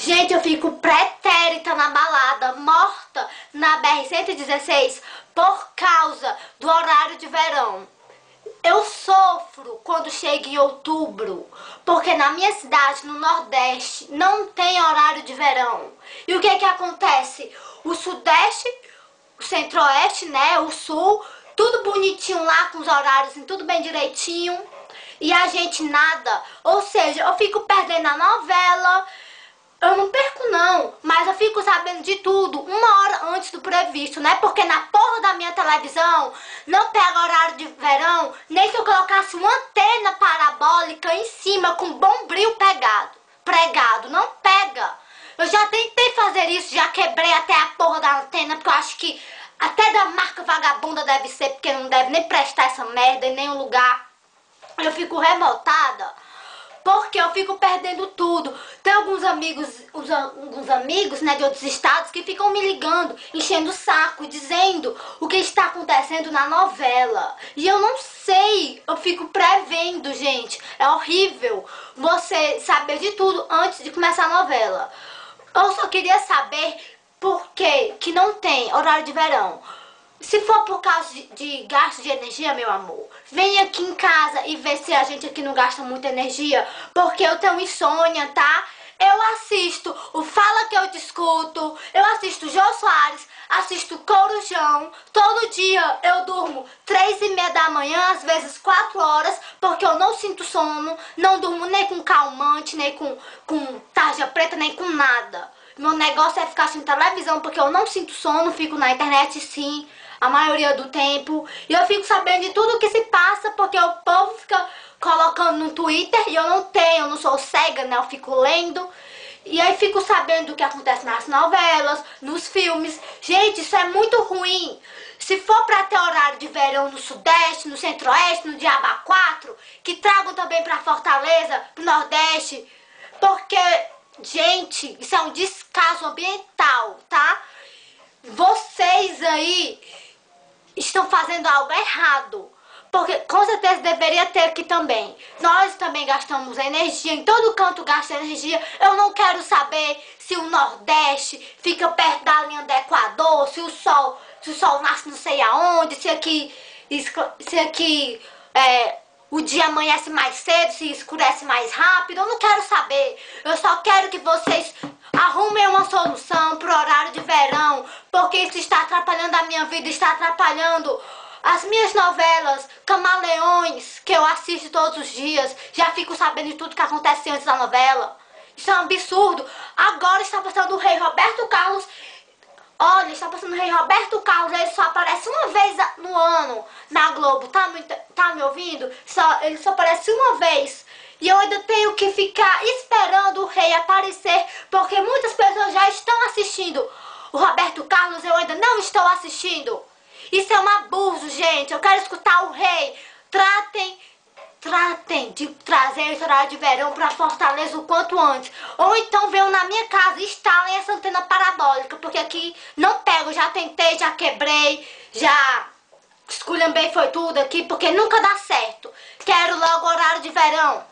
Gente, eu fico pretérita na balada, morta na BR-116 por causa do horário de verão. Eu sofro quando chega em outubro, porque na minha cidade, no Nordeste, não tem horário de verão. E o que que acontece? O Sudeste, o Centro-Oeste, né, o Sul, tudo bonitinho lá, com os horários, tudo bem direitinho. E a gente nada. Ou seja, eu fico perdendo a novela. Eu não perco não, mas eu fico sabendo de tudo uma hora antes do previsto, né? Porque na porra da minha televisão não pega horário de verão, nem se eu colocasse uma antena parabólica em cima com bombril pregado, não pega. Eu já tentei fazer isso, já quebrei até a porra da antena, porque eu acho que até da marca vagabunda deve ser, porque não deve nem prestar essa merda em nenhum lugar. Eu fico revoltada. Porque eu fico perdendo tudo. Tem alguns amigos, né, de outros estados que ficam me ligando, enchendo o saco, dizendo o que está acontecendo na novela. E eu não sei, eu fico prevendo, gente. É horrível você saber de tudo antes de começar a novela. Eu só queria saber por que não tem horário de verão. Se for por causa de gasto de energia, meu amor, vem aqui em casa e vê se a gente aqui não gasta muita energia, porque eu tenho insônia, tá? Eu assisto o Fala Que Eu Te Escuto, eu assisto Jô Soares, assisto Corujão, todo dia eu durmo 3h30 da manhã, às vezes 4 horas, porque eu não sinto sono, não durmo nem com calmante, nem com tarja preta, nem com nada. Meu negócio é ficar assistindo televisão, porque eu não sinto sono, fico na internet sim, a maioria do tempo. E eu fico sabendo de tudo que se passa, porque o povo fica colocando no Twitter e eu não sou cega, né? Eu fico lendo. E aí fico sabendo do que acontece nas novelas, nos filmes. Gente, isso é muito ruim. Se for pra ter horário de verão no Sudeste, no Centro-Oeste, no Diaba 4, que tragam também pra Fortaleza, pro Nordeste, porque, gente, isso é um descaso ambiental, tá? Vocês aí estão fazendo algo errado, porque com certeza deveria ter aqui também. Nós também gastamos energia, em todo canto gasta energia. Eu não quero saber se o Nordeste fica perto da linha do Equador, se o sol nasce não sei aonde, se aqui o dia amanhece mais cedo, se escurece mais rápido. Eu não quero saber. Eu só quero que vocês arrumem uma solução pro horário de verão, porque isso está atrapalhando a minha vida, está atrapalhando as minhas novelas, Camaleões, que eu assisto todos os dias. Já fico sabendo de tudo que acontece antes da novela. Isso é um absurdo. Agora está passando o Rei Roberto Carlos. Olha, está passando o Rei Roberto Carlos, ele só aparece uma vez no ano na Globo, tá me ouvindo? Ele só aparece uma vez. E eu ainda tenho que ficar esperando o rei aparecer, porque muitas pessoas já estão assistindo. O Roberto Carlos eu ainda não estou assistindo. Isso é um abuso, gente. Eu quero escutar o rei. Tratem de trazer esse horário de verão para Fortaleza o quanto antes. Ou então venham na minha casa e instalem essa antena parabólica, porque aqui não pego. Já tentei, já quebrei, já esculhambei foi tudo aqui, porque nunca dá certo. Quero logo horário de verão.